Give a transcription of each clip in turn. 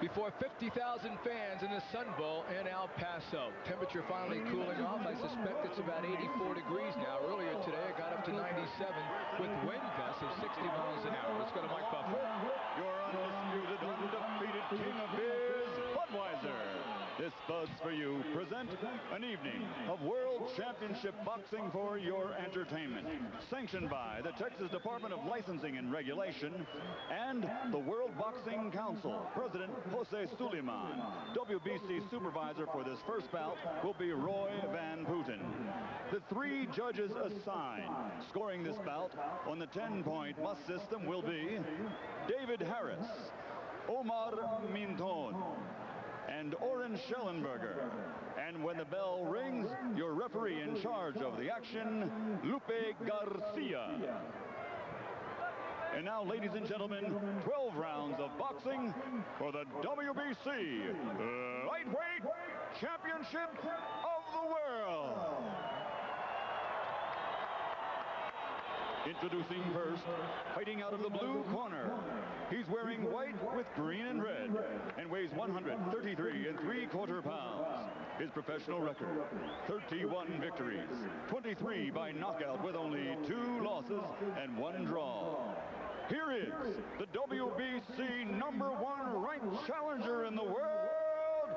before 50,000 fans in the Sun Bowl in El Paso. Temperature finally cooling off. I suspect it's about 84 degrees now. Earlier today, it got up to 97 with wind gusts of 60 miles an hour. Let's go to Mike Buffer. Your undisputed, undefeated king of beers, Budweiser. This Buzz for You present an evening of World Championship Boxing for your entertainment. Sanctioned by the Texas Department of Licensing and Regulation and the World Boxing Council. President Jose Suleiman. WBC supervisor for this first bout will be Roy Van Putten. The three judges assigned scoring this bout on the 10-point must system will be David Harris, Omar Minton, and Oren Schellenberger. And when the bell rings, your referee in charge of the action, Lupe Garcia. And now, ladies and gentlemen, 12 rounds of boxing for the WBC Lightweight Championship of the World. Introducing first, fighting out of the blue corner. He's wearing white with green and red and weighs 133 3/4 pounds. His professional record, 31 victories, 23 by knockout with only 2 losses and 1 draw. Here is the WBC #1 ranked challenger in the world,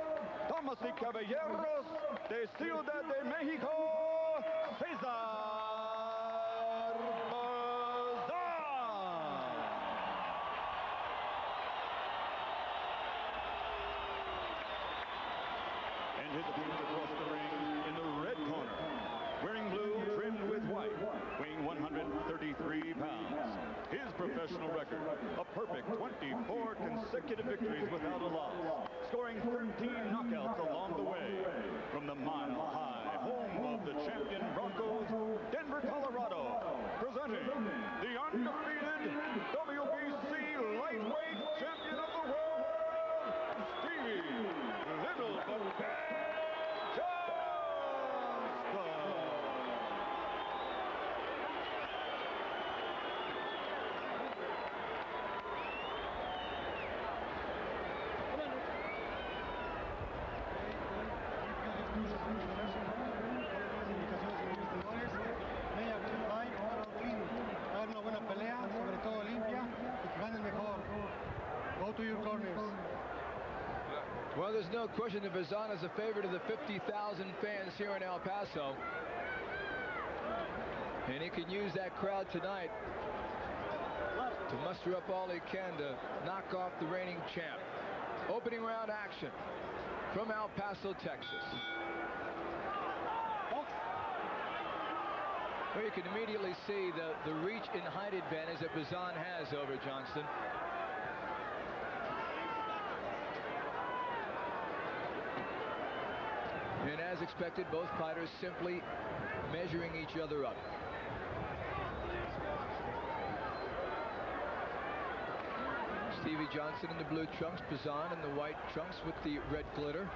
damas y caballeros de Ciudad de Mexico, Cesar. His opponent across the ring in the red corner, wearing blue trimmed with white, weighing 133 pounds. His professional record, a perfect 24 consecutive victories without a loss, scoring 13 knockouts along the way. From the Mile High home of the champion Broncos, Denver, Colorado, presenting the undefeated WBC lightweight champion of the world, Stevie Little Johnston. Una buena pelea, sobre todo limpia, y que gane el mejor. Go to your corners. Well, there's no question that Bazan is a favorite of the 50,000 fans here in El Paso. And he can use that crowd tonight to muster up all he can to knock off the reigning champ. Opening round action from El Paso, Texas. Well, you can immediately see the reach and height advantage that Bazan has over Johnston. And as expected, both fighters simply measuring each other up. Stevie Johnston in the blue trunks, Bazan in the white trunks with the red glitter.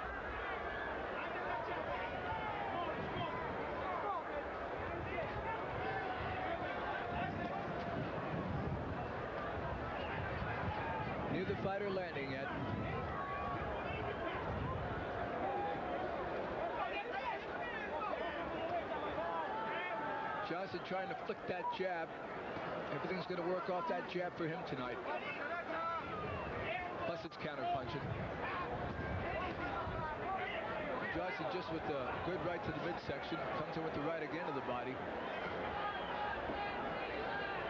Neither fighter landing yet. Johnston trying to flick that jab. Everything's going to work off that jab for him tonight. Plus it's counter-punching. Johnston just with the good right to the midsection. Comes in with the right again to the body.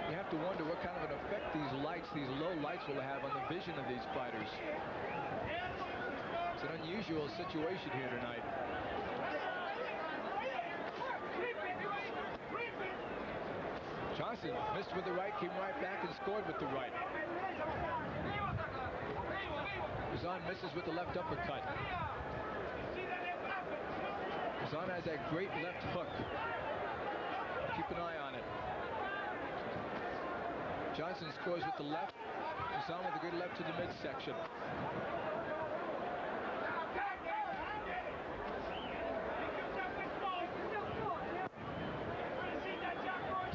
You have to wonder what kind of an effect these lights, these low lights, will have on the vision of these fighters. It's an unusual situation here tonight. Johnston missed with the right, came right back and scored with the right. Bazan misses with the left uppercut. Bazan has that great left hook. Keep an eye on it. Johnston scores with the left. Bazan with a good left to the midsection.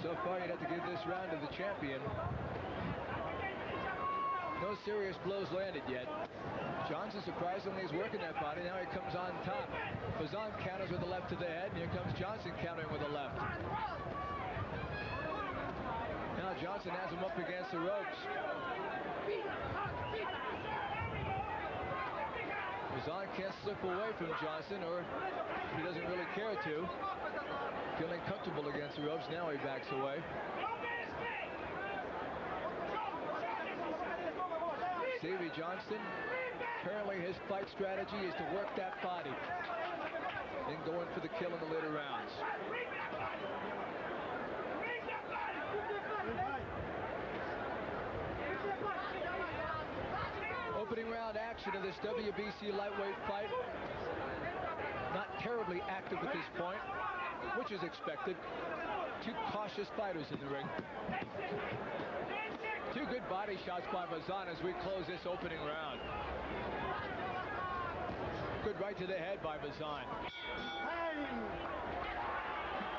So far, you'd have to give this round to the champion. No serious blows landed yet. Johnston surprisingly is working that body. Now he comes on top. Bazan counters with the left to the head, and here comes Johnston countering with the left. Now Johnston has him up against the ropes. Bazan can't slip away from Johnston, or he doesn't really care to. Feeling comfortable against the ropes, now he backs away. Stevie Johnston, apparently his fight strategy is to work that body, then go in for the kill in the later rounds. Opening round action of this WBC lightweight fight. Not terribly active at this point, which is expected. Two cautious fighters in the ring. Two good body shots by Bazan as we close this opening round. Good right to the head by Bazan.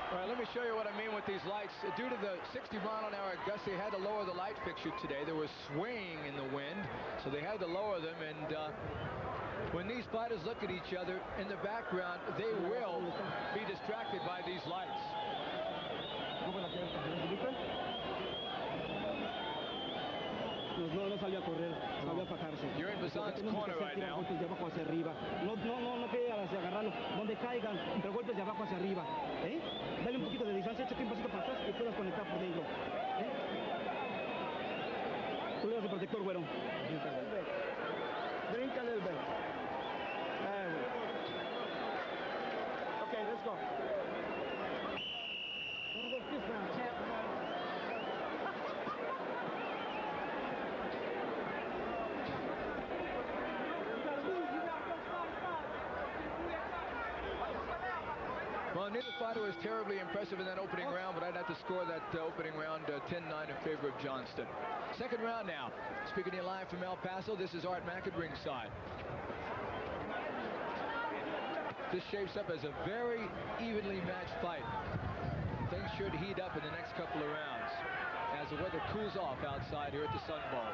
All right, let me show you what I mean with these lights. Due to the 60-mile-an-hour gusts, they had to lower the light fixture today. There was swaying in the wind, so they had to lower them. And when these fighters look at each other in the background, they will be distracted by these lights. No salió a correr, salió a fajarse. You're in Bazan's corner right now. Golpes de abajo hacia arriba. No quede hacia agarrarlo. Donde caigan, pero golpes de abajo hacia arriba. Dale un poquito de distancia, échate un pasito para atrás y puedas conectar por dentro. Tú le das el protector, güero. Drink a little bit. Okay, let's go. Well, neither fighter was terribly impressive in that opening round, but I'd have to score that opening round 10-9 in favor of Johnston. Second round now. Speaking to you live from El Paso, this is Art Mack at ringside. This shapes up as a very evenly matched fight. Things should heat up in the next couple of rounds as the weather cools off outside here at the Sun Bowl.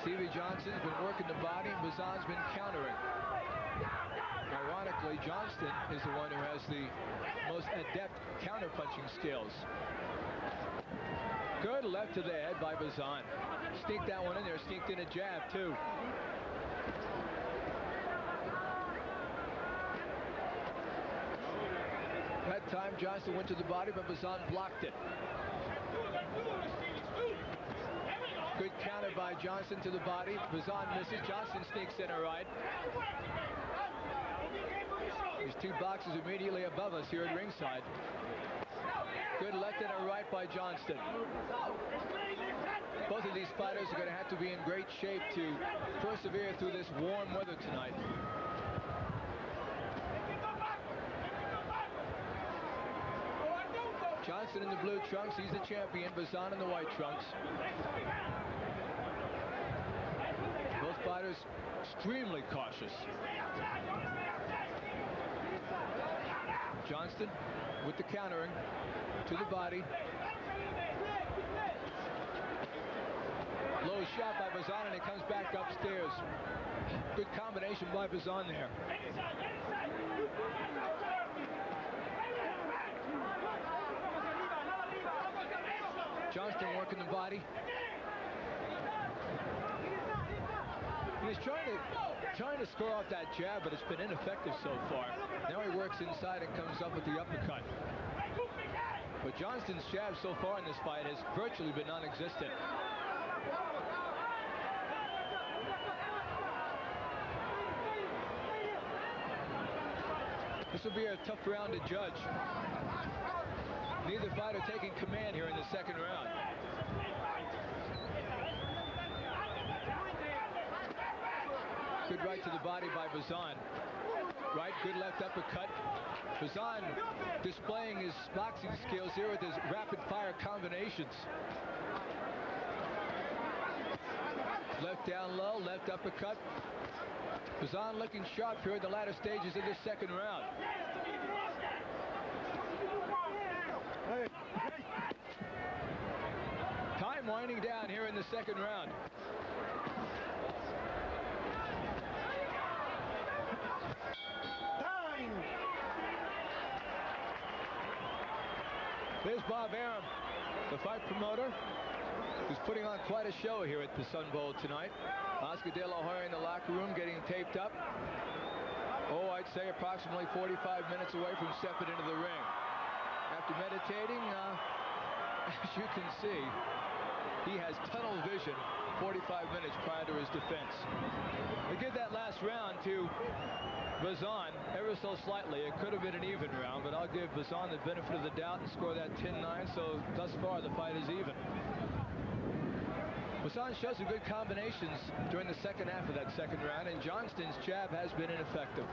Stevie Johnston's been working the body, and Bazan's been countering. Ironically, Johnston is the one who has the most adept counter-punching skills. Good left to the head by Bazan. Sneaked that one in there, sneaked in a jab, too. That time, Johnston went to the body, but Bazan blocked it. Good counter by Johnston to the body. Bazan misses. Johnston sneaks in a right. These two boxes immediately above us here at ringside. Good left and a right by Johnston. Both of these fighters are going to have to be in great shape to persevere through this warm weather tonight. Johnston in the blue trunks, he's the champion. Bazan in the white trunks. Both fighters extremely cautious. Johnston with the countering to the body. Low shot by Bazan, and he comes back upstairs. Good combination by Bazan there. Johnston working the body. He's trying to score off that jab, but it's been ineffective so far. Now he works inside and comes up with the uppercut. But Johnston's jab so far in this fight has virtually been non-existent. This will be a tough round to judge. Neither fighter taking command here in the second round. Good right to the body by Bazan. Right, good left uppercut. Bazan displaying his boxing skills here with his rapid-fire combinations. Left down low, left uppercut. Bazan looking sharp here in the latter stages of this second round. Time winding winding down here in the second round. There's Bob Arum, the fight promoter, who's putting on quite a show here at the Sun Bowl tonight. Oscar De La Hoya in the locker room getting taped up. Oh, I'd say approximately 45 minutes away from stepping into the ring. After meditating, as you can see, he has tunnel vision 45 minutes prior to his defense. We give that last round to Bazan ever so slightly. It could have been an even round, but I'll give Bazan the benefit of the doubt and score that 10-9, so thus far the fight is even. Bazan shows some good combinations during the second half of that second round, and Johnston's jab has been ineffective.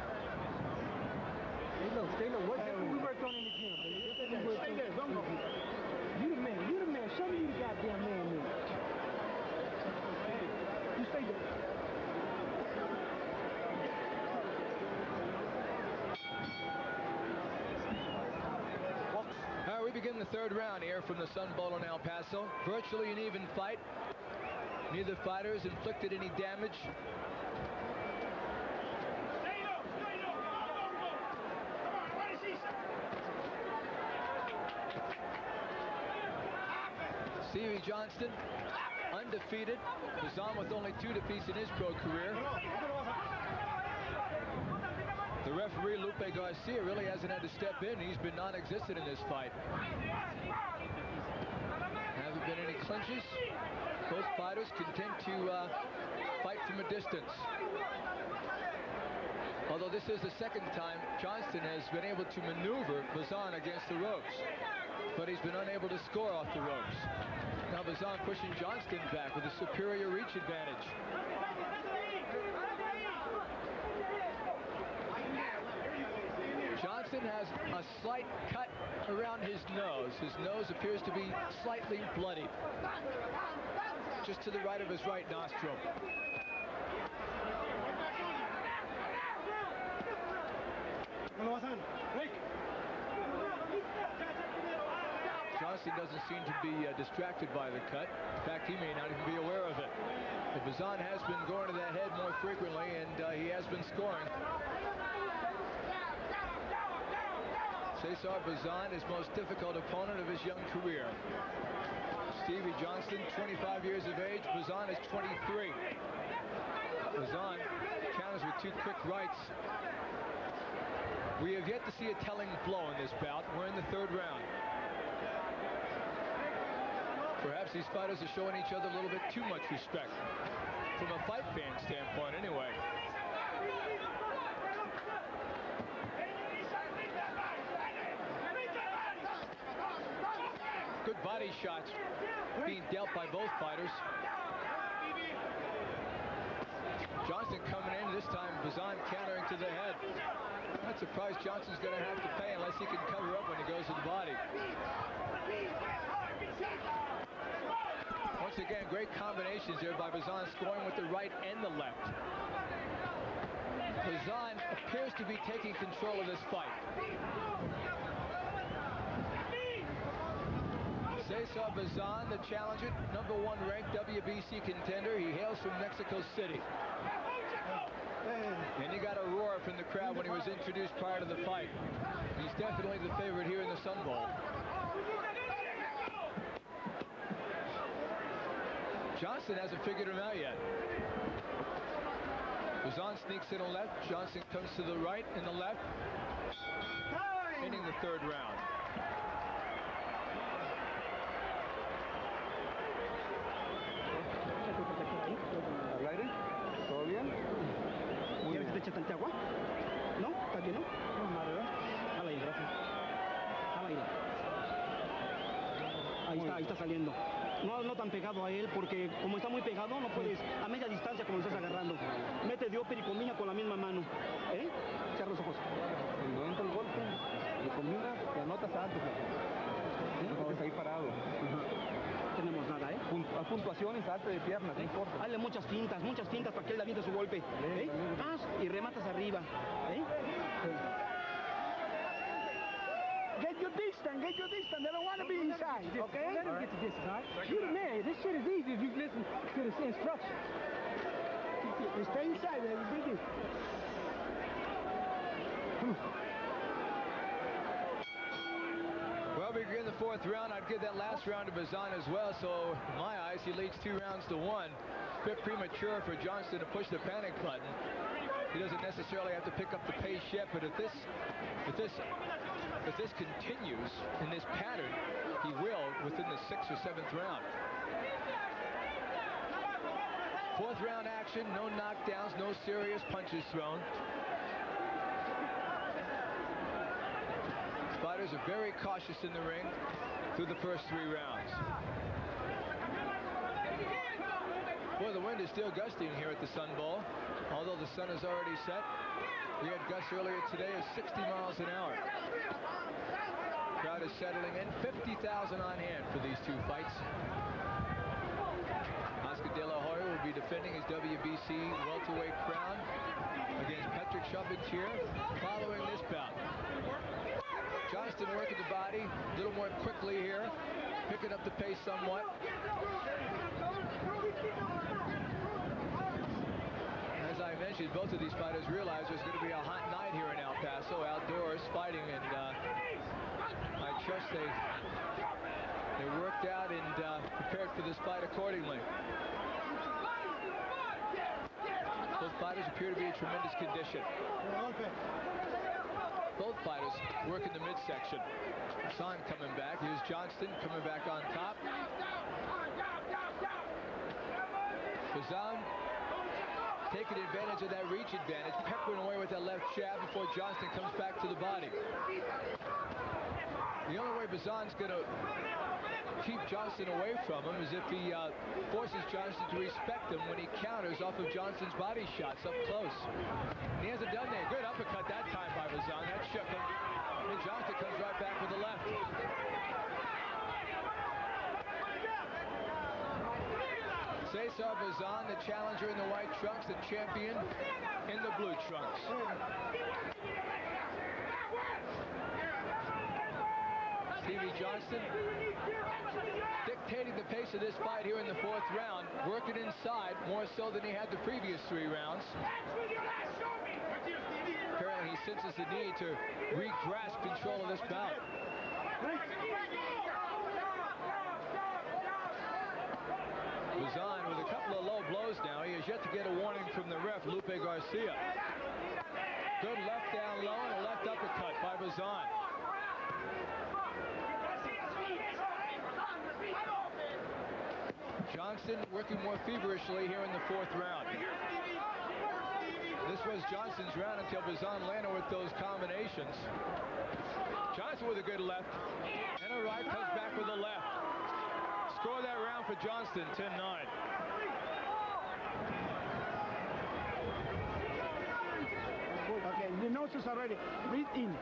Hey, look, what we worked on in the gym. Stay there, don't go. You the man, show me you the goddamn man. You stay there. All right, we begin the third round here from the Sun Bowl in El Paso. Virtually an even fight. Neither fighters inflicted any damage. Stevie Johnston, undefeated. Bazan with only 2 defeats in his pro career. The referee, Lupe Garcia, really hasn't had to step in. He's been non-existent in this fight. Haven't been any clinches. Both fighters content to fight from a distance. Although this is the second time Johnston has been able to maneuver Bazan against the ropes, but he's been unable to score off the ropes. Now Bazan pushing Johnston back with a superior reach advantage. Johnston has a slight cut around his nose. His nose appears to be slightly bloody, just to the right of his right nostril. Johnston doesn't seem to be distracted by the cut. In fact, he may not even be aware of it. But Bazan has been going to that head more frequently, and he has been scoring. Cesar Bazan, his most difficult opponent of his young career. Stevie Johnston, 25 years of age. Bazan is 23. Bazan counters with 2 quick rights. We have yet to see a telling blow in this bout. We're in the third round. Perhaps these fighters are showing each other a little bit too much respect. From a fight fan standpoint, anyway. Good body shots being dealt by both fighters. Johnston coming in, this time Bazan countering to the head. That's a price Johnston's going to have to pay unless he can cover up when he goes to the body. Once again, great combinations here by Bazan, scoring with the right and the left. Bazan appears to be taking control of this fight. Cesar Bazan, the challenger, #1 ranked WBC contender. He hails from Mexico City. And he got a roar from the crowd when he was introduced prior to the fight. He's definitely the favorite here in the Sun Bowl. Johnston hasn't figured him out yet. Bazan sneaks in the left. Johnston comes to the right and the left. Ending the third round. ¿Todo bien? ¿Quieres que te eche tanta agua? ¿No? ¿Está bien, no? No, madre, ¿verdad? Jala ahí, gracias. Jala ahí. Ahí está saliendo. No tan pegado a él, porque como está muy pegado, no puedes, a media distancia como lo estás agarrando. Mete de ópera y combina con la misma mano. ¿Eh? Cierra los ojos. Cuando entra el golpe, lo combinas, la notas antes. No estás ahí parado. Tenemos nada, ¿eh? A puntuación y salte de piernas, no importa. Hazle muchas fintas para que él aviente su golpe. ¿Eh? Y rematas arriba. ¿Eh? Get your distance. Get your distance. They don't want to be inside. Okay? Let him get the distance, all right? Shoot him there. This shit is easy if you listen to the instructions. Stay inside, baby. Breathe in. Well, we begin the fourth round. I'd give that last round to Bazan as well. So, in my eyes, he leads 2 rounds to 1. Bit premature for Johnston to push the panic button. He doesn't necessarily have to pick up the pace yet, but if this continues in this pattern, he will within the 6th or 7th round. Fourth round action, no knockdowns, no serious punches thrown. Fighters are very cautious in the ring through the first 3 rounds. Boy, the wind is still gusting here at the Sun Bowl, although the sun is already set. We had gusts earlier today of 60 miles an hour. Crowd is settling in. 50,000 on hand for these 2 fights. Oscar De La Hoya will be defending his WBC welterweight crown against Patrick Charpentier following this bout. Johnston working the body a little more quickly here, picking up the pace somewhat. As I mentioned, both of these fighters realize there's going to be a hot night here in El Paso, outdoors fighting, and I trust they worked out and prepared for this fight accordingly. Both fighters appear to be in tremendous condition. Both fighters work in the midsection. Bazan coming back. Here's Johnston coming back on top. Bazan taking advantage of that reach advantage, peppering away with that left jab before Johnston comes back to the body. The only way Bazan's going to keep Johnston away from him is if he forces Johnston to respect him when he counters off of Johnston's body shots up close. He hasn't done that. Good uppercut that time by Bazan. That shook him. And Johnston comes right back with the left. Cesar Bazan, the challenger in the white trunks, the champion in the blue trunks. Stevie Johnston dictating the pace of this fight here in the 4th round, working inside more so than he had the previous 3 rounds. Apparently he senses the need to re-grasp control of this bout. Bazan with a couple of low blows now. He has yet to get a warning from the ref, Lupe Garcia. Good left down low and a left uppercut by Bazan. Johnston working more feverishly here in the 4th round. This was Johnston's round until Bazan landed with those combinations. Johnston with a good left and a right, comes back with a left. Score that round for Johnston, 10-9. Okay, the noses are ready. Breathe in.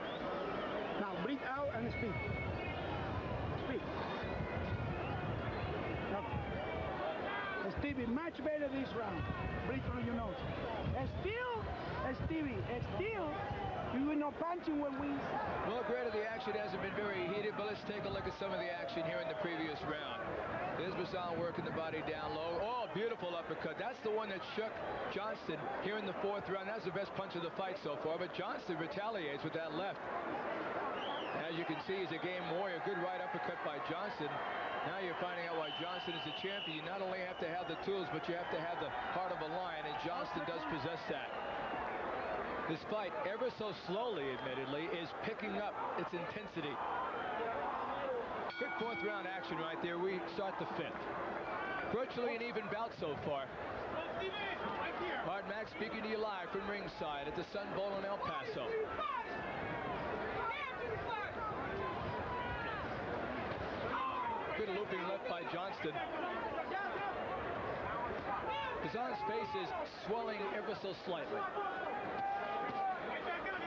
Now breathe out and speak. Speak. Okay. Stevie, much better this round. Breathe through your nose. Stevie, you were no punching when we... Well, granted, the action hasn't been very heated, but let's take a look at some of the action here in the previous round. There's Bazan working the body down low. Oh, beautiful uppercut. That's the one that shook Johnston here in the 4th round. That's the best punch of the fight so far, but Johnston retaliates with that left. As you can see, he's a game warrior. Good right uppercut by Johnston. Now you're finding out why Johnston is the champion. You not only have to have the tools, but you have to have the heart of a lion, and Johnston does possess that. This fight, ever so slowly, admittedly, is picking up its intensity. Good 4th round action right there. We start the 5th. Virtually an even bout so far. Hard Max speaking to you live from ringside at the Sun Bowl in El Paso. Good looping left by Johnston. Bazan's face is swelling ever so slightly.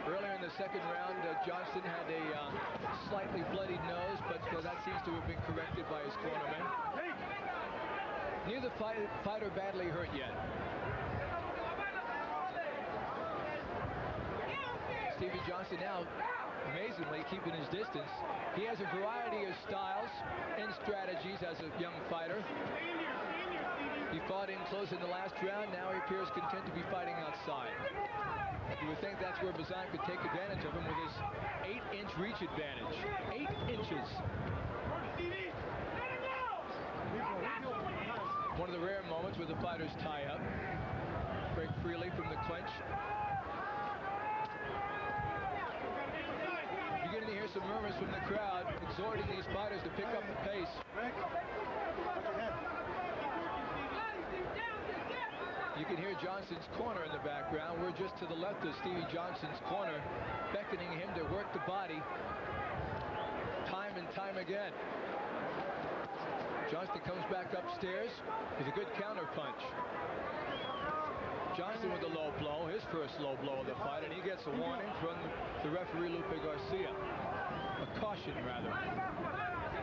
Earlier in the 2nd round, Johnston had a slightly bloodied nose, but that seems to have been corrected by his cornerman. Neither fighter badly hurt yet. Stevie Johnston now amazingly keeping his distance. He has a variety of styles and strategies as a young fighter. He fought in close in the last round. Now he appears content to be fighting outside. You would think that's where Bazan could take advantage of him with his 8-inch reach advantage. 8 inches. One of the rare moments where the fighters tie up. Break freely from the clinch. Beginning to hear some murmurs from the crowd, exhorting these fighters to pick up the pace. You can hear Johnston's corner in the background. We're just to the left of Stevie Johnston's corner, beckoning him to work the body time and time again. Johnston comes back upstairs with a good counter punch. Johnston with a low blow, his first low blow of the fight, and he gets a warning from the referee, Lupe Garcia. A caution, rather.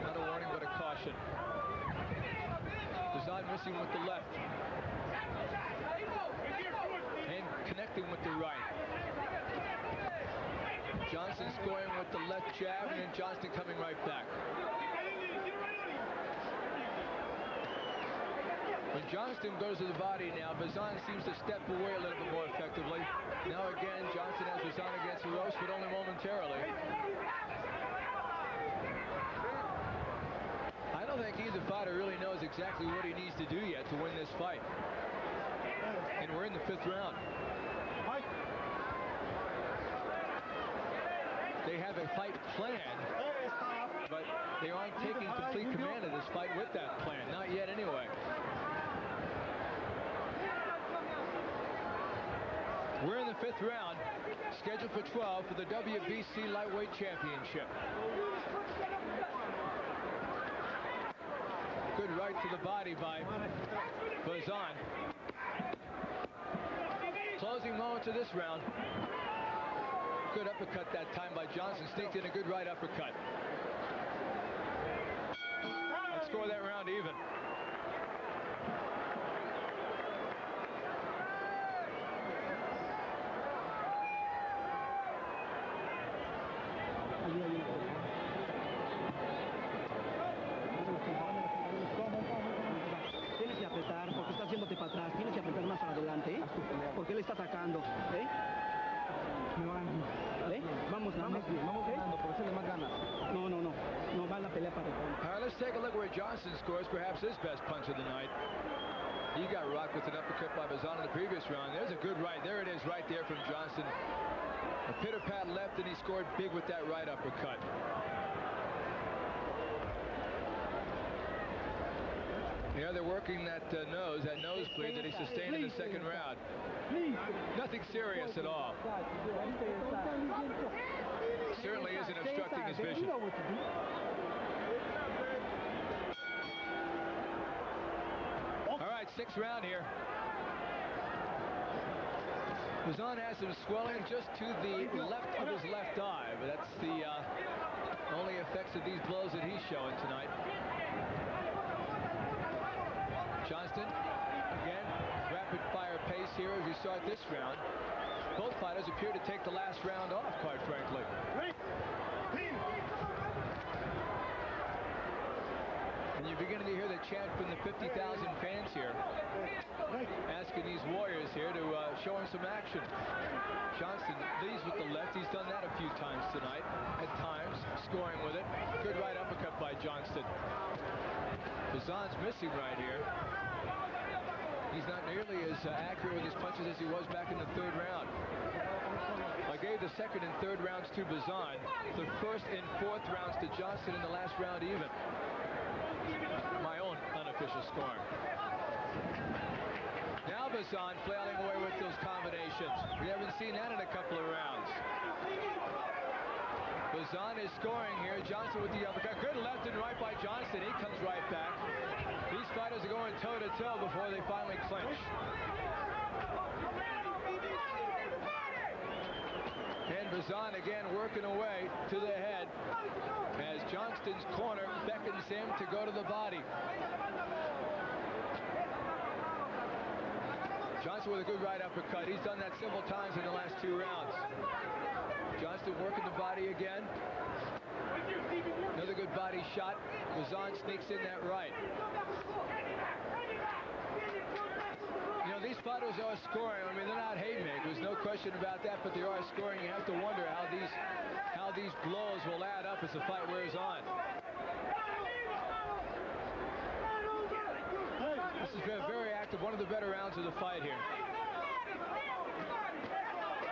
Not a warning, but a caution. Bazan missing with the left. And connecting with the right. Johnston scoring with the left jab, and then Johnston coming right back. When Johnston goes to the body now, Bazan seems to step away a little bit more effectively. Now again, Johnston has Bazan against the ropes, but only momentarily. I don't think either fighter really knows exactly what he needs to do yet to win this fight. And we're in the 5th round. They have a fight plan, but they aren't taking complete command of this fight with that plan. Not yet, anyway. We're in the 5th round, scheduled for 12 for the WBC Lightweight Championship. Good right to the body by Bazan. Closing moments of this round. Good uppercut that time by Johnston. Sneaked in a good right uppercut. Let's score that round even. Tienes que apretar porque está haciéndote para atrás. Tienes que apretar más adelante, ¿eh? Porque él está atacando, ¿eh? ¿Eh? Vamos ganando, por hacerle más ganas. No va la pelea para All right, let's take a look where Johnston scores perhaps his best punch of the night. He got rocked with an uppercut by Bazan in the previous round. There's a good right. There it is right there from Johnston. A pitter-pat left, and he scored big with that right uppercut. Yeah, they're working that nosebleed that he sustained in the 2nd round. Nothing serious at all. Certainly isn't obstructing his vision. All right, 6th round here. Bazan has some swelling just to the left of his left eye, but that's the only effects of these blows that he's showing tonight. Johnston, again, rapid-fire pace here as we start this round. Both fighters appear to take the last round off, quite frankly. And you're beginning to hear the chant from the 50,000 fans here, asking these warriors here to show him some action. Johnston leads with the left. He's done that a few times tonight, at times, scoring with it. Good right uppercut by Johnston. Bazan's missing right here. He's not nearly as accurate with his punches as he was back in the 3rd round. I gave the 2nd and 3rd rounds to Bazan. The 1st and 4th rounds to Johnston in the last round even. My own unofficial scoring. Now Bazan flailing away with those combinations. We haven't seen that in a couple of rounds. Bazan is scoring here. Johnston with the uppercut. Good left and right by Johnston. He comes right back. These fighters are going toe-to-toe before they finally clinch. And Bazan again working away to the head as Johnston's corner beckons him to go to the body. Johnston with a good right uppercut. He's done that several times in the last 2 rounds. Johnston working the body again. Another good body shot. Bazan sneaks in that right. You know, these fighters are scoring. I mean, they're not haymakers, no question about that, but they are scoring. You have to wonder how these blows will add up as the fight wears on. This has been very active, one of the better rounds of the fight here.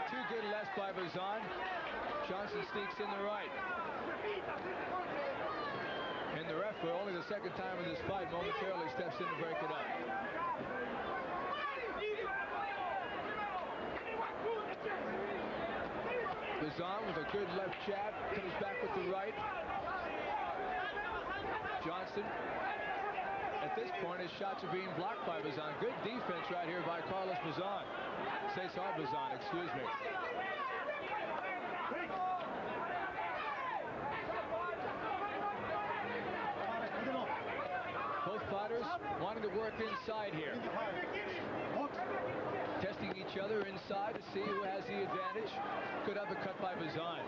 2 good lefts by Bazan. Johnston sneaks in the right. And the ref, for only the second time in this fight, momentarily steps in to break it up. Bazan with a good left jab, comes back with the right. Johnston, at this point, his shots are being blocked by Bazan. Good defense right here by Cesar Bazan, excuse me. Both fighters wanting to work inside here. Testing each other inside to see who has the advantage. Good uppercut by Bazan.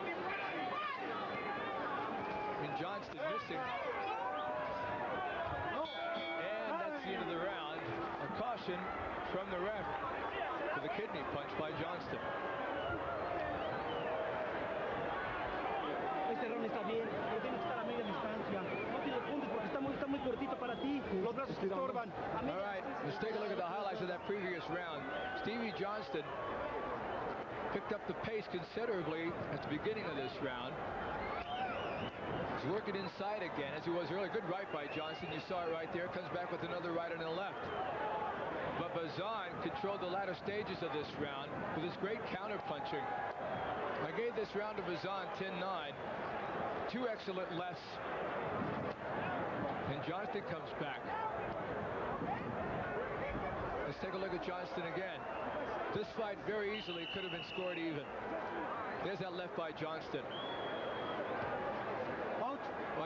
And Johnston missing. And that's the end of the round. A caution from the ref for the kidney punch by Johnston. Este round está bien, pero tienes que estar a media distancia. No tiene puntos porque está muy cortito para ti. Los brazos te estorban. All right, let's take a look at the highlights of that previous round. Stevie Johnston picked up the pace considerably at the beginning of this round. He's working inside again, as he was earlier. Good right by Johnston. You saw it right there. Comes back with another right and a left. But Bazan controlled the latter stages of this round with his great counter-punching. I gave this round to Bazan 10-9. 2 excellent lefts. And Johnston comes back. Let's take a look at Johnston again. This fight very easily could have been scored even. There's that left by Johnston. Well,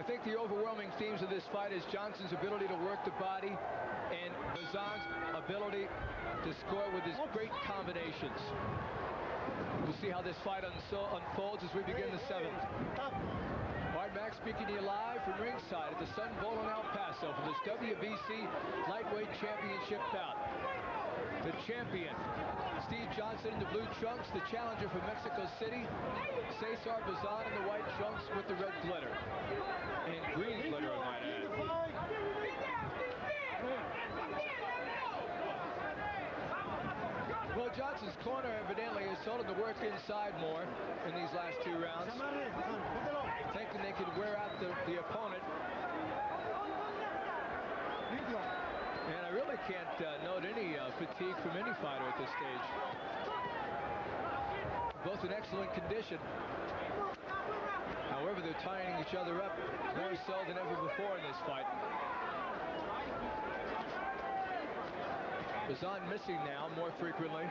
I think the overwhelming themes of this fight is Johnston's ability to work the body and Bazan's ability to score with his great combinations. We'll see how this fight unfolds as we begin the 7th. All right, Max speaking to you live from ringside at the Sun Bowl in El Paso for this WBC Lightweight Championship bout. The champion, Steve Johnston in the blue trunks, the challenger from Mexico City, Cesar Bazan in the white trunks with the red glitter. And green glitter, I might add. Well, Johnston's corner evidently has told him to work inside more in these last 2 rounds, thinking they could wear out the opponent. And I really can't note any fatigue from any fighter at this stage. Both in excellent condition. However, they're tying each other up more so than ever before in this fight. Bazan missing now more frequently.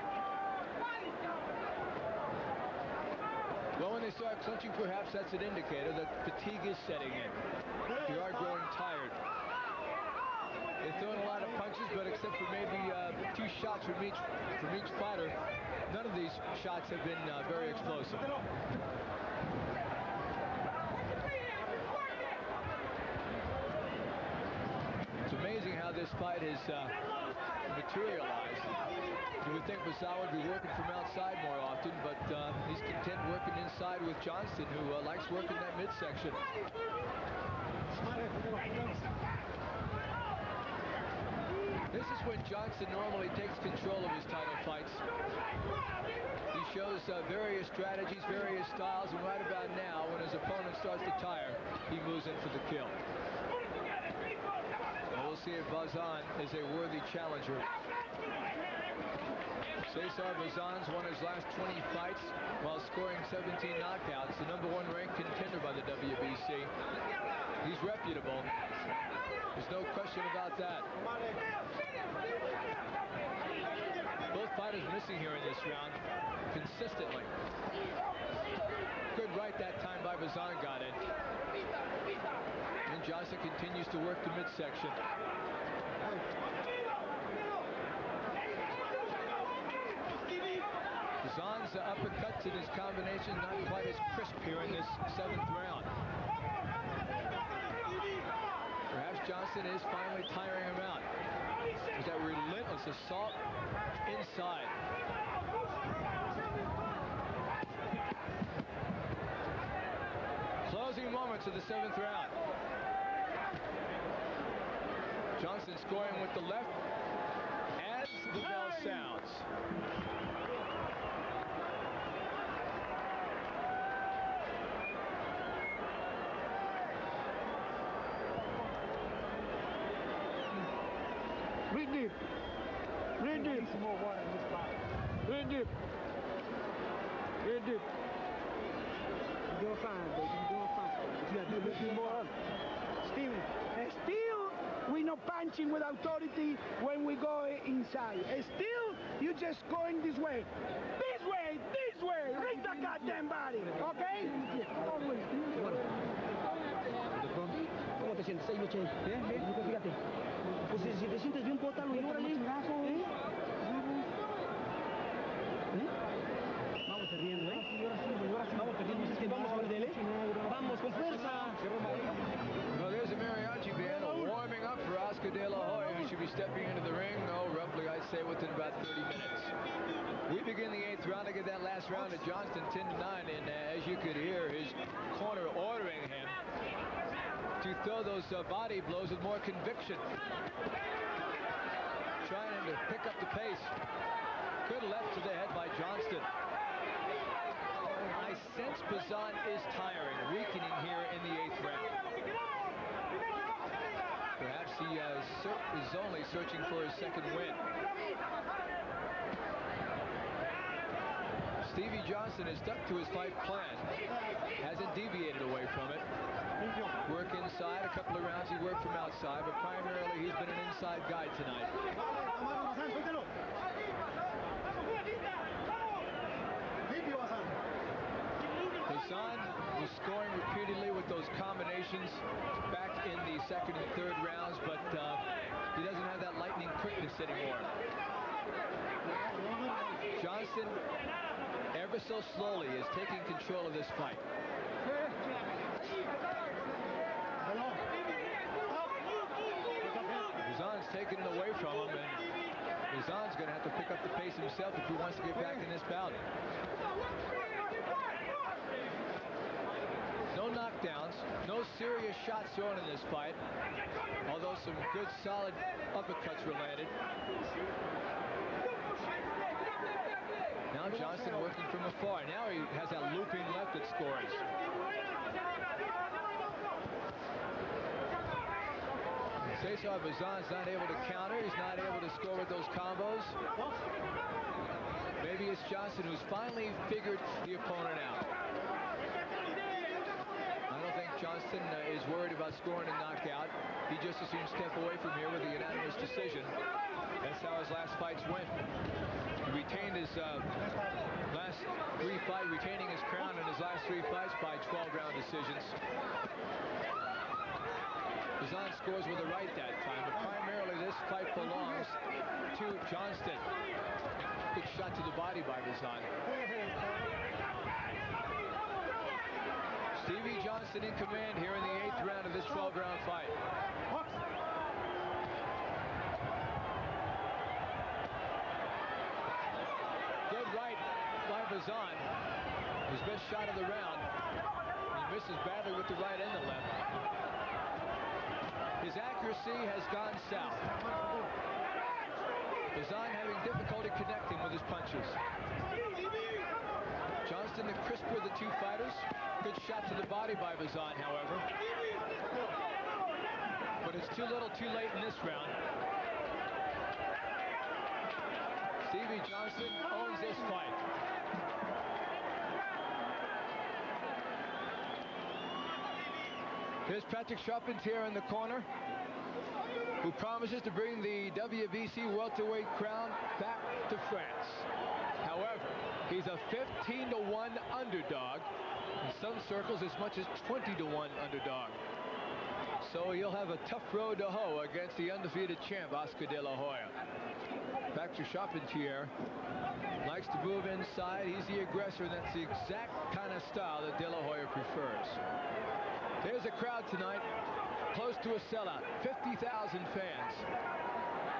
Well, when they start clinching, perhaps that's an indicator that fatigue is setting in. They are growing tired. They're throwing a lot of punches, but except for maybe 2 shots from each fighter, none of these shots have been very explosive. It's amazing how this fight has materialized. You would think Paso would be working from outside more often, but he's content working inside with Johnston, who likes working that midsection. This is when Johnston normally takes control of his title fights. He shows various strategies, various styles, and right about now, when his opponent starts to tire, he moves in for the kill. We'll see if Bazan is a worthy challenger. Cesar Bazan's won his last 20 fights while scoring 17 knockouts. The #1 ranked contender by the WBC. He's reputable. There's no question about that. Both fighters missing here in this round consistently. Good right that time by Bazan got in. And Johnston continues to work the midsection. uppercuts and his combination not quite as crisp here in this 7th round. Perhaps Johnston is finally tiring him out. There's that relentless assault inside. Closing moments of the 7th round. Johnston scoring with the left as the bell sounds. Breathe deep. Breathe deep. Some more water in this bottle. Breathe deep. Breathe deep. You're doing fine, baby. You're doing fine. You got to do a little bit more. Stevie, still we no punching with authority when we go inside. Still, you just going this way. This way, this way. Read the goddamn body, okay? Always. ¿Cómo te sientes ahí, Che? Bien, bien. Fíjate. Pues si te sientes bien, pótalo y órale. Vamos perdiendo, ¿eh? Vamos perdiendo. Es que vamos a perder, ¿eh? Vamos, con fuerza. Well, there's a mariachi band warming up for Oscar De La Hoya, who should be stepping into the ring, roughly, I'd say, within about 30 minutes. We begin the 8th round. Look at that last round at Johnston, 10-9, and as you could hear, his corner ordering him to throw those body blows with more conviction. Trying to pick up the pace. Good left to the head by Johnston. I sense Bazan is tiring, weakening here in the 8th round. Perhaps he is only searching for his 2nd win. Stevie Johnston has stuck to his fight plan, hasn't deviated away from it. Work inside, a couple of rounds he worked from outside, but primarily he's been an inside guy tonight. Bazan was scoring repeatedly with those combinations back in the 2nd and 3rd rounds, but he doesn't have that lightning quickness anymore. Johnston, ever so slowly, is taking control of this fight. Bazan's taking it away from him, and Bazan's going to have to pick up the pace himself if he wants to get back in this bout. No knockdowns, no serious shots thrown in this fight, although some good solid uppercuts were landed. Now Johnston working from afar. Now he has that looping left that scores. Cesar Bazan's not able to counter. He's not able to score with those combos. Maybe it's Johnston who's finally figured the opponent out. I don't think Johnston is worried about scoring a knockout. He just as soon step away from here with a unanimous decision. That's how his last fights went. He retained his last 3 fights, retaining his crown in his last 3 fights by 12-round decisions. Bazan scores with a right that time, but primarily this fight belongs to Johnston. Big shot to the body by Bazan. Stevie Johnston in command here in the 8th round of this 12-round fight. Good right by Bazan. His best shot of the round. He misses badly with the right and the left. His accuracy has gone south. Bazan having difficulty connecting with his punches. Johnston, the crisper of the 2 fighters. Good shot to the body by Bazan, however. But it's too little too late in this round. Stevie Johnston owns this fight. Here's Patrick Charpentier in the corner, who promises to bring the WBC welterweight crown back to France. However, he's a 15-1 underdog. In some circles, as much as 20-1 underdog. So he'll have a tough road to hoe against the undefeated champ, Oscar De La Hoya. Back to Charpentier. Likes to move inside. He's the aggressor, and that's the exact kind of style that De La Hoya prefers. There's a crowd tonight, close to a sellout, 50,000 fans.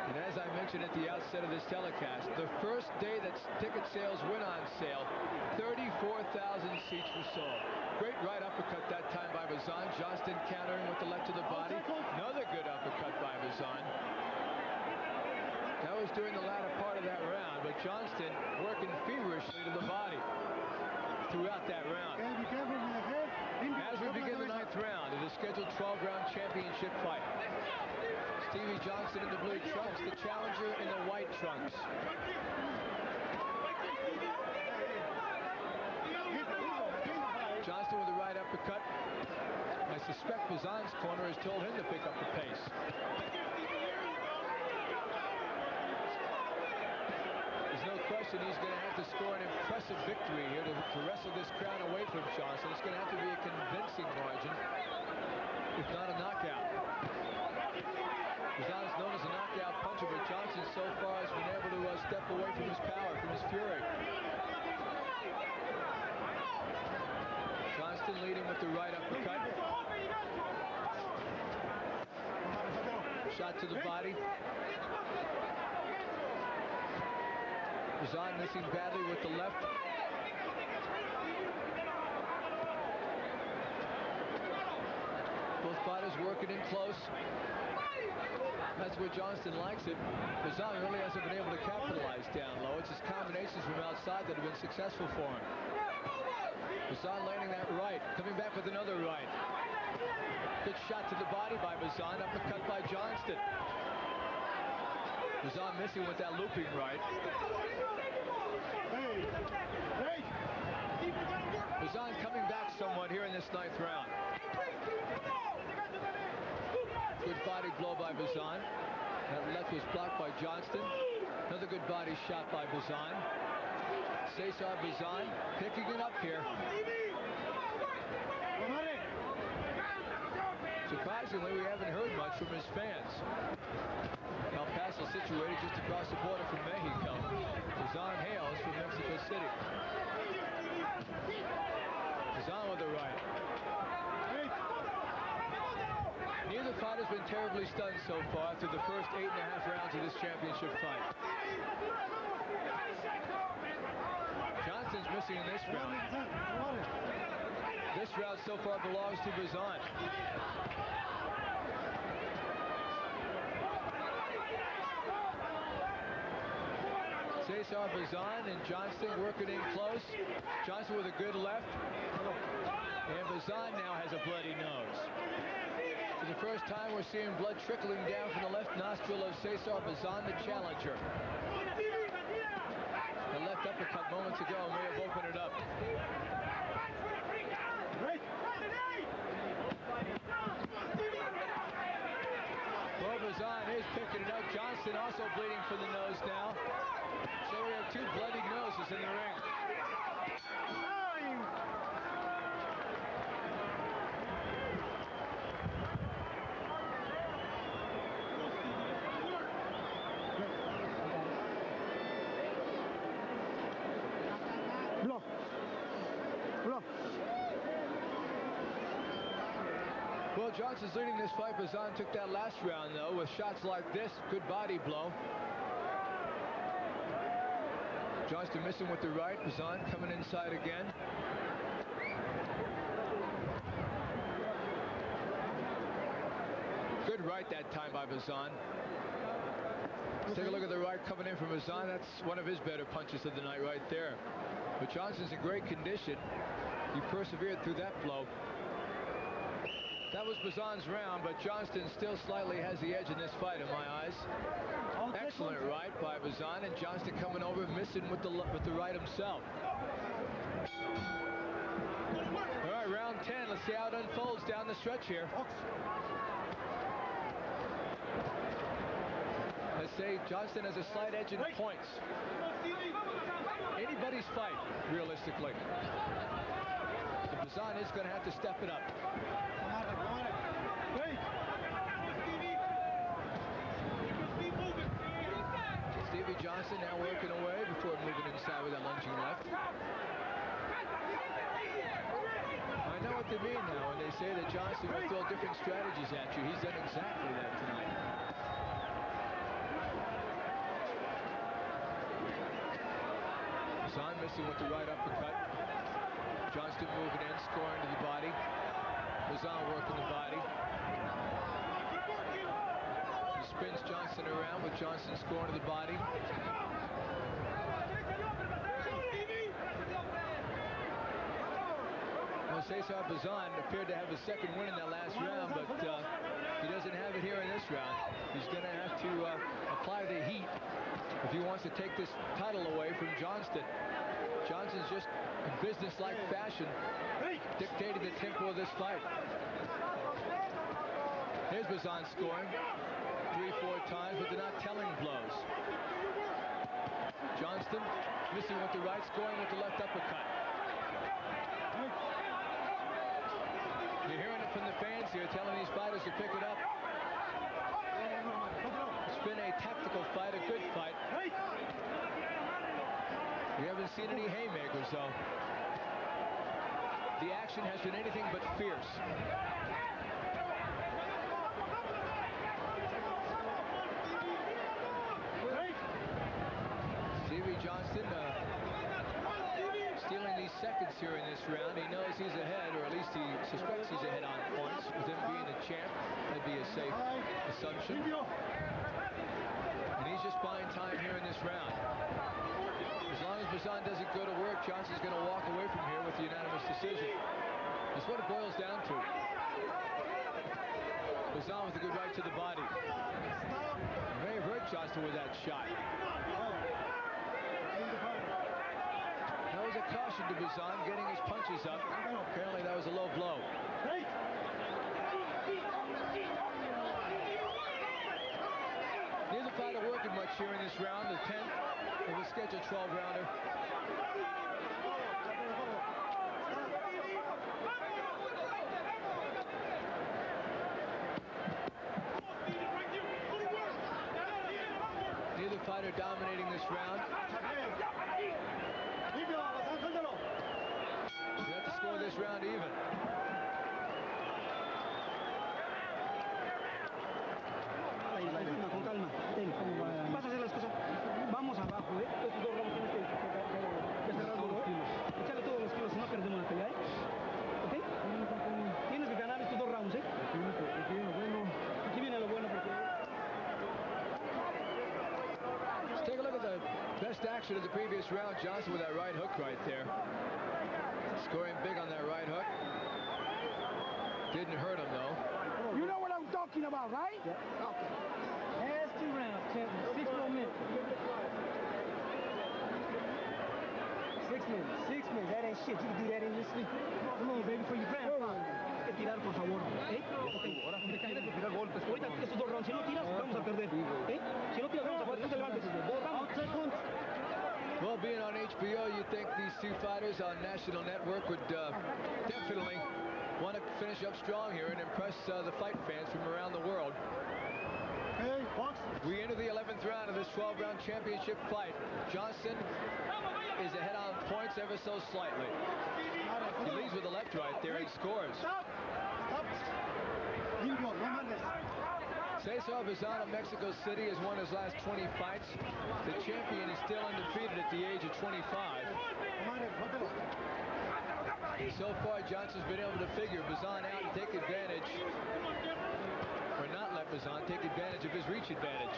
And as I mentioned at the outset of this telecast, the first day that ticket sales went on sale, 34,000 seats were sold. Great right uppercut that time by Bazan. Johnston countering with the left to the body. Another good uppercut by Bazan. That was during the latter part of that round, but Johnston working feverishly to the body throughout that round. As we begin the 9th round of the scheduled 12-round championship fight, Stevie Johnston in the blue trunks, the challenger in the white trunks. Johnston with the right uppercut. I suspect Bazan's corner has told him to pick up the pace. There's no question he's going to have to score an impressive victory here to wrestle this crown away from Johnston. It's going to have to be a convincing margin, if not a knockout. Bazan is known as a knockout puncher, but Johnston so far has been able to step away from his power, from his fury. Johnston leading with the right uppercut. Shot to the body. Bazan missing badly with the left. Both fighters working in close. That's where Johnston likes it. Bazan really hasn't been able to capitalize down low. It's his combinations from outside that have been successful for him. Bazan landing that right, coming back with another right. Good shot to the body by Bazan, uppercut by Johnston. Bazan missing with that looping right. Bazan coming back somewhat here in this 9th round. Good body blow by Bazan. That left was blocked by Johnston. Another good body shot by Bazan. Cesar Bazan picking it up here. Surprisingly, we haven't heard much from his fans. El Paso situated just across the border from Mexico. Bazan hails from Mexico City. Bazan with the right. Neither fighter's been terribly stunned so far through the first 8.5 rounds of this championship fight. Johnston's missing in this round. This round so far belongs to Bazan. Cesar Bazan and Johnston working in close. Johnston with a good left. And Bazan now has a bloody nose. For the first time, we're seeing blood trickling down from the left nostril of Cesar Bazan, the challenger. The left uppercut moments ago may have opened it up. Well, Bazan is picking it up. Johnston also bleeding from the nose now. So we have 2 bloody noses in the ring. Well, Johnston's leading this fight. Bazan took that last round, though, with shots like this. Good body blow. Johnston missing with the right. Bazan coming inside again. Good right that time by Bazan. Let's take a look at the right coming in from Bazan. That's one of his better punches of the night right there. But Johnston's in great condition. He persevered through that blow. That was Bazan's round, but Johnston still slightly has the edge in this fight in my eyes. Excellent right by Bazan, and Johnston coming over, missing with the right himself. All right, round 10. Let's see how it unfolds down the stretch here. Let's say Johnston has a slight edge in points. Anybody's fight, realistically. So Bazan is going to have to step it up. Stevie Johnston now working away before moving inside with that lunging left. I know what they mean now when they say that Johnston will throw different strategies at you. He's done exactly that tonight. Bazan missing with the right uppercut. Johnston moving in, scoring to the body. Bazan working the body. He spins Johnston around with Johnston scoring to the body. Well, Cesar Bazan appeared to have the second win in that last round, but he doesn't have it here in this round. He's going to have to apply the heat if he wants to take this title away from Johnston. Johnston's just in business-like fashion dictated the tempo of this fight. Here's Bazan scoring 3-4 times, but they're not telling blows. Johnston missing with the right, scoring with the left uppercut. You're hearing it from the fans here, telling these fighters to pick it up. It's been a tactical fight, a good fight. We haven't seen any haymakers, though. The action has been anything but fierce. Stevie Johnston stealing these seconds here in this round. He knows he's ahead, or at least he suspects he's ahead on points. With him being the champ, that'd be a safe assumption. And he's just buying time here in this round. As long as Bazan doesn't go to work, Johnston's going to walk away from here with the unanimous decision. That's what it boils down to. Bazan with a good right to the body. He may have hurt Johnston with that shot. That was a caution to Bazan, getting his punches up. Apparently that was a low blow. Neither fighter working much here in this round, the 10th of the scheduled 12-rounder. Neither fighter dominating this round. You have to score this round even. Con calma, vas a hacer las cosas. Vamos abajo, estos dos ramos tienes que cerrar todos los kilos. Echarle todos los kilos, si no perdemos la pelea, ¿ok? Tienes que ganar estos dos rounds, Aquí viene lo bueno porque... Let's take a look at the best action of the previous round. Johnston with that right hook right there. Scoring big on that right hook. Didn't hurt him, though. You know what I'm talking about, right? Yeah. Okay. Last 2 rounds, champion. 6 more minutes. 6 minutes. 6 minutes. That ain't shit. You can do that in your sleep. Come on, baby, for your grandfather. Hay que tirar, por favor, ¿eh? Ahora sí tienes que tirar golpes. Ahorita estos dos rounds, si no tiras, vamos a perder, ¿eh? Si no tiras, vamos a perder. No te levantes. Vamos. Well, being on HBO, you'd think these two fighters on National Network would definitely want to finish up strong here and impress the fight fans from around the world. We enter the 11th round of this 12-round championship fight. Johnston is ahead on points ever so slightly. He leads with the left right there and scores. Cesar Bazan of Mexico City has won his last 20 fights. The champion is still undefeated at the age of 25. So far, Johnston's been able to figure Bazan out and take advantage, or not let Bazan take advantage of his reach advantage.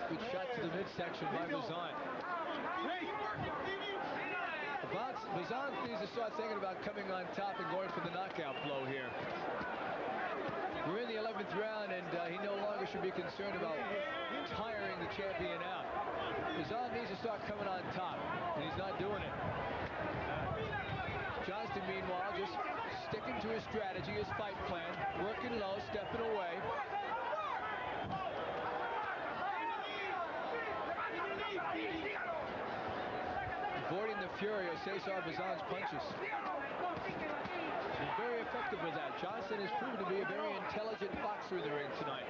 Good shot to the midsection by Bazan. Bazan needs to start thinking about coming on top and going for the knockout blow here. We're in the 11th round, and he no longer should be concerned about tiring the champion out. Bazan needs to start coming on top, and he's not doing it. Johnston, meanwhile, just sticking to his strategy, his fight plan, working low, stepping away. Avoiding the fury of Cesar Bazan's punches. He's very effective with that. Johnston has proven to be a very intelligent boxer in the ring tonight.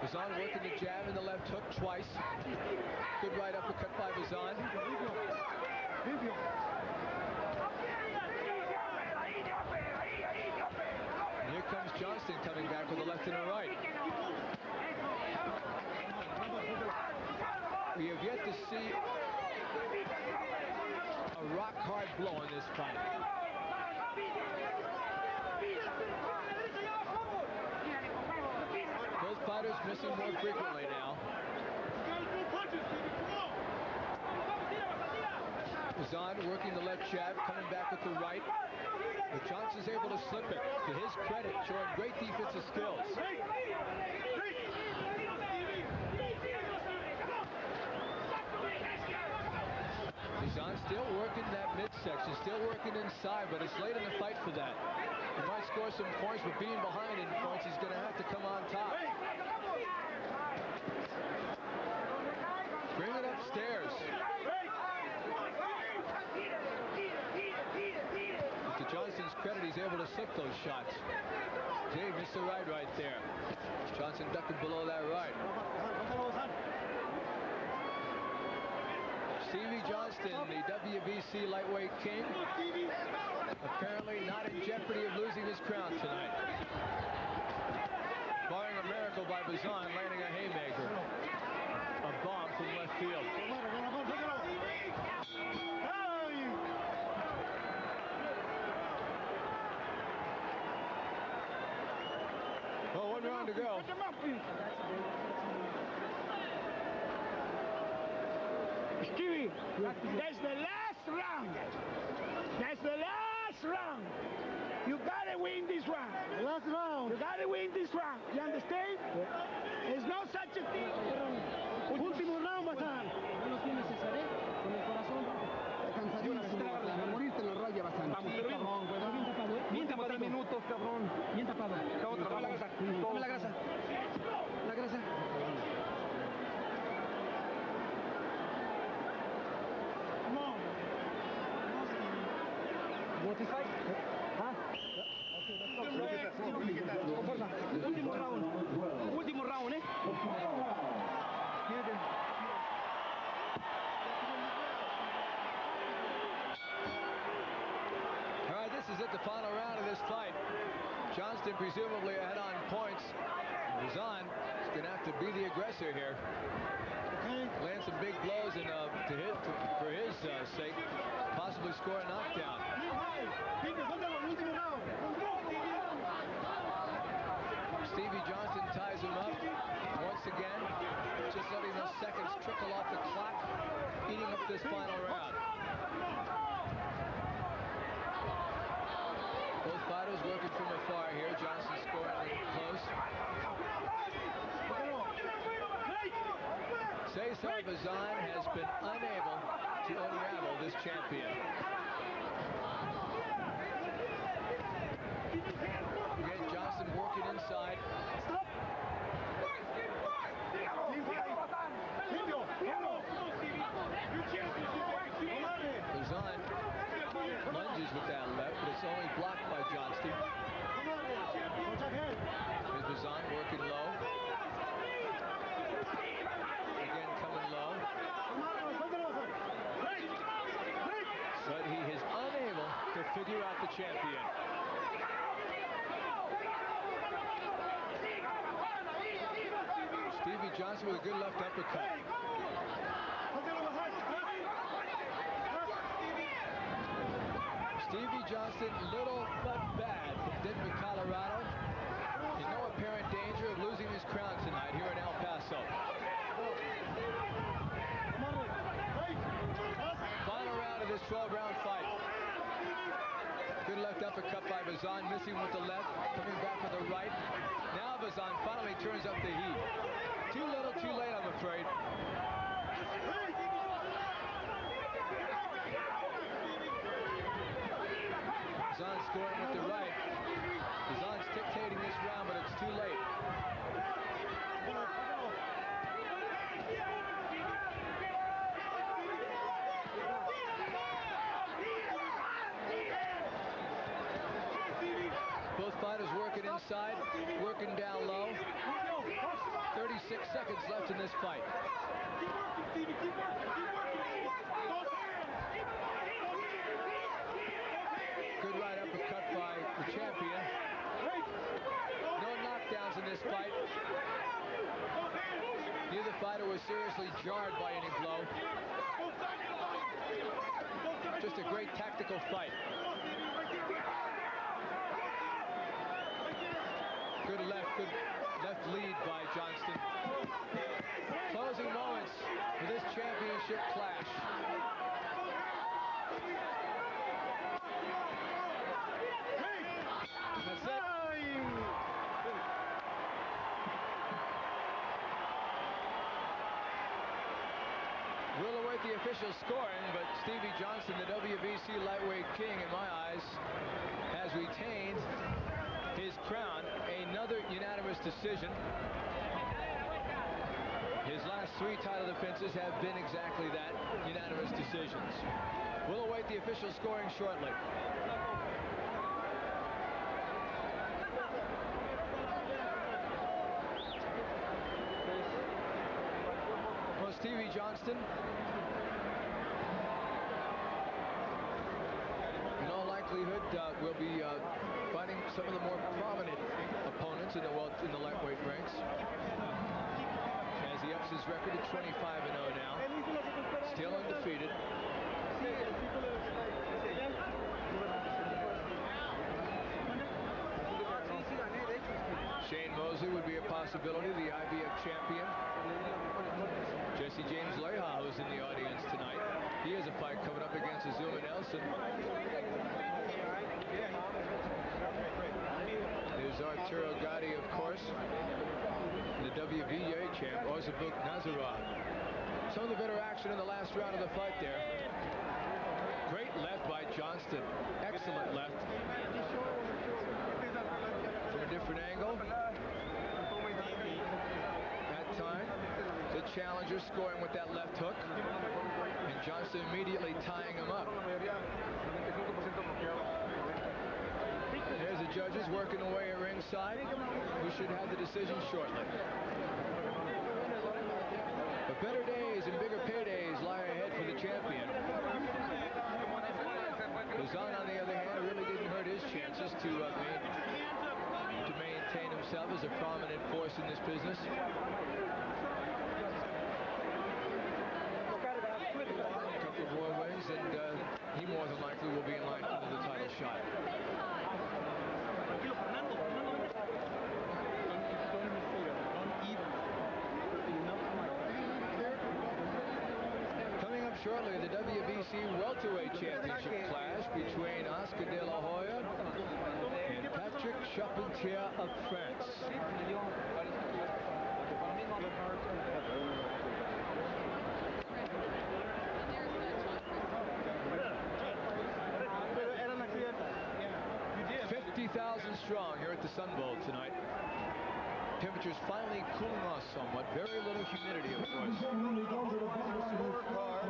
Bazan working the jab and the left hook twice. Good right uppercut by Bazan. And here comes Johnston coming back with a left and a right. We have yet to see a rock-hard blow in this fight. Both fighters missing more frequently now. Bazan working the left jab, coming back with the right. But Johnston's able to slip it. To his credit, showing great defensive skills. Bazan still working that midsection, still working inside, but it's late in the fight for that. He might score some points, but being behind in points, he's going to have to come on top. Bring it upstairs. To Johnston's credit, he's able to slip those shots. Jay missed the right there. Johnston ducking below that right. Stevie Johnston, the WBC lightweight king, apparently not in jeopardy of losing his crown tonight. Barring a miracle by Bazan, landing a haymaker. A bomb from left field. Well, 1 round to go. Stevie, that's the last round. That's the last round. You gotta win this round. Last round. You gotta win this round. You understand? There's no such a thing. Último round, Bazan. No lo tiene Cesar, con el corazón cansadísimo, Bazan, a morirte en la raya, Bazan. Vamos, cabrón, güey. Bien tapado, bien tapado. 3 minutos, cabrón. Bien tapado. Dame la grasa. Dame la grasa. La grasa. Notify. ¿Ah? Con fuerza. Último round. Último round, ¿eh? All right, this is it, the final round of this fight. Johnston presumably ahead on points. Bazan is going to have to be the aggressor here. Land some big blows and for his sake, possibly score a knockdown. Stevie Johnston ties him up once again, just letting those seconds trickle off the clock, eating up this final round. Both fighters working from afar here. Johnston scoring close. Cesar Bazan has been unable to unravel this champion. Again, Johnston working inside. Bazan lunges with that left, but it's only blocked by Johnston. Here's Bazan working low. Again, coming low. But he is unable to figure out the champion. Stevie Johnston with a good left uppercut. Stevie Johnston, little but bad from Denver, Colorado. In no apparent danger of losing his crown tonight here in El Paso. Final round of this 12-round fight. Good left uppercut by Bazan, missing with the left, coming back with the right. Now Bazan finally turns up the heat. Too little, too late, I'm afraid. Bazan scoring with the right. Bazan's dictating this round, but it's too late. Both fighters working inside. ringside, working down low. 36 seconds left in this fight. Good right uppercut by the champion. No knockdowns in this fight. Neither fighter was seriously jarred by any blow. Just a great tactical fight. Good left lead by Johnston. Closing moments for this championship clash. That's it. We'll await the official scoring, but Stevie Johnston, the WBC lightweight king in my eyes, has retained his crown. Another unanimous decision. His last 3 title defenses have been exactly that, unanimous decisions. We'll await the official scoring shortly. Well, Stevie Johnston, in all likelihood, will be fighting some of the more prominent opponents in the lightweight ranks. As he ups his record at 25-0 now, still undefeated. Shane Mosley would be a possibility, the IBF champion. Jesse James Leha, who's in the audience tonight. He has a fight coming up against Azuma Nelson. There's Arturo Gatti, of course. The WBA champ, Ozabuk Nazarov. Some of the better action in the last round of the fight there. Great left by Johnston. Excellent left. From a different angle. That time, the challenger scoring with that left hook. And Johnston immediately tying him up. There's the judges working away at ringside. We should have the decision shortly. But better days and bigger paydays lie ahead for the champion. Bazan, on the other hand, really didn't hurt his chances to maintain himself as a prominent force in this business. A couple more wins, and he more than likely will be in line for the title shot. Coming up shortly, the WBC welterweight championship clash between Oscar De La Hoya and Patrick Charpentier of France. Strong here at the Sun Bowl tonight. Temperatures finally cooling off somewhat. Very little humidity, of course. Scorecard.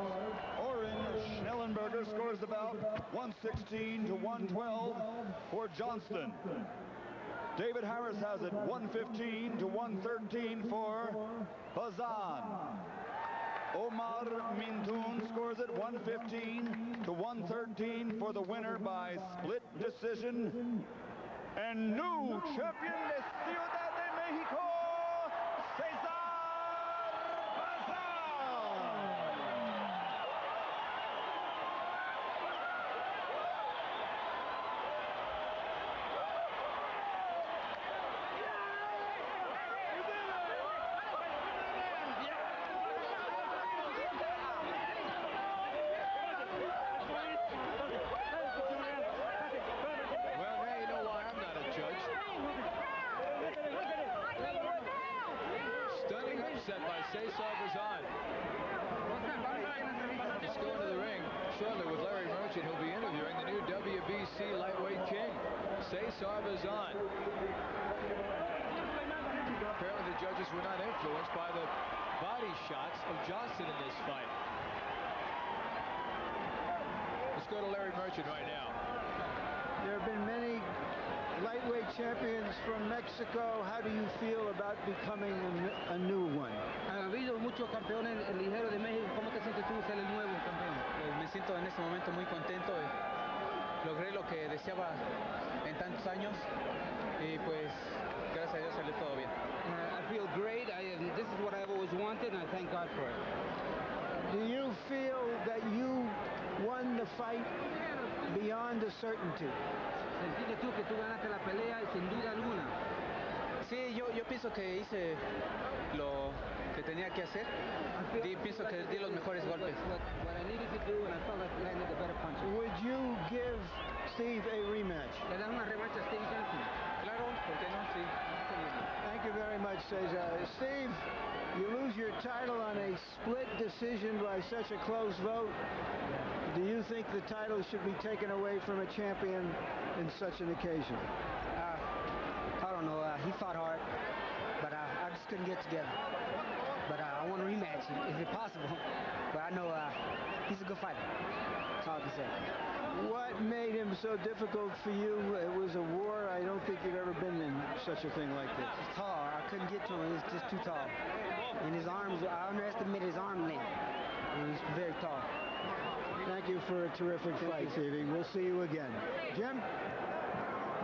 Orange Schnellenberger scores about 116 to 112 for Johnston. David Harris has it 115 to 113 for Bazan. Omar Mintoun scores it 115 to 113 for the winner by split decision. And new champion de Ciudad de Mexico, Cesar Bazan. Cesar Bazan. Let's go into the ring shortly with Larry Merchant. He'll be interviewing the new WBC lightweight king, Cesar Bazan. Apparently the judges were not influenced by the body shots of Johnston in this fight. Let's go to Larry Merchant right now. There have been many lightweight champions from Mexico. How do you feel about becoming a new one? Ha habido muchos campeones ligeros de México. ¿Cómo te sientes tú ser el nuevo campeón? Pues me siento en este momento muy contento. Logré lo que deseaba en tantos años y pues gracias a Dios salió todo bien. I feel great. This is what I've always wanted, and I thank God for it. Do you feel that you won the fight beyond a certainty? ¿Sentiste tú que tú ganaste la pelea sin duda alguna? Sí, yo pienso que hice lo que tenía que hacer y pienso que di los mejores golpes. What I needed to do, and I felt like landed the better punches. Would you give Steve a rematch? ¿Le das una revancha a Stevie Johnston? Claro, ¿por qué no? Sí. Thank you very much, Cesar. Steve, you lose your title on a split decision by such a close vote. Do you think the title should be taken away from a champion in such an occasion? I don't know. He fought hard, but I just couldn't get together. But I want a rematch. Is it possible? But I know he's a good fighter. That's all I can say. What made him so difficult for you? It was a war. I don't think you've ever been in such a thing like this. He's tall. I couldn't get to him. He was just too tall. And his arms, I underestimated his arm length. And he's very tall. Thank you for a terrific fight, Stevie. We'll see you again. Jim?